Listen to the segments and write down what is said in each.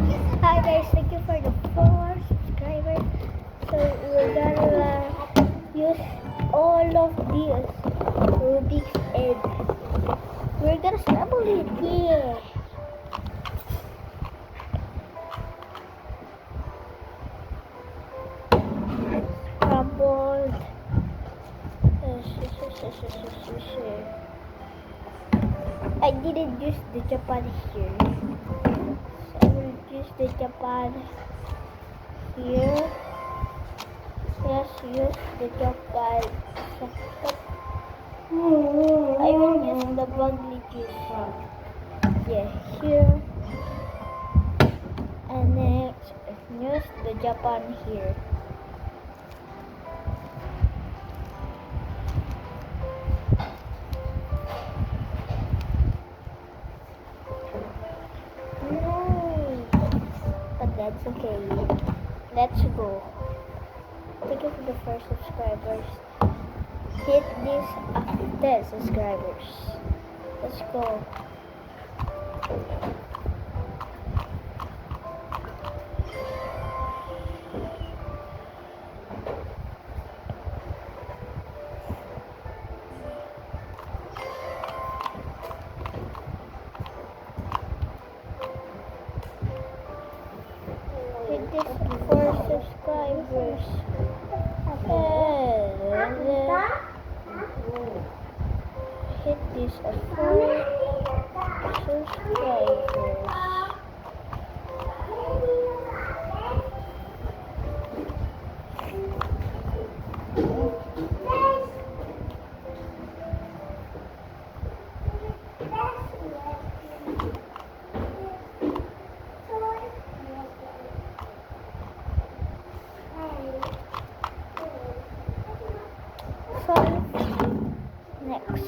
Hi guys, thank you for the 4 subscribers. So we're gonna use all of these Rubik's egg. We're gonna scramble it, yeah. Scrambled. I didn't use the Japan here. So I will use the Japan here. Yes, use the Japan. I will use the Bugly juice. Yeah, here. And next, use the Japan here. No, but that's okay. Let's go. Thank you for the 1 subscribers. Hit this after 10 subscribers. Let's go. Hit this 4 subscribers. Hit this 4 subscribers. Next.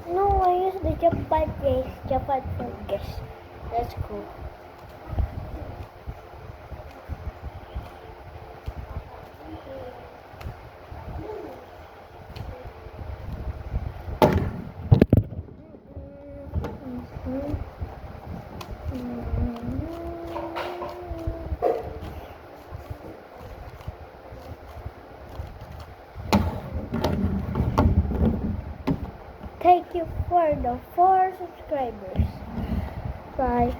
No, I use the Japan case, Japan focus. That's cool. Thank you for the 4 subscribers. Bye.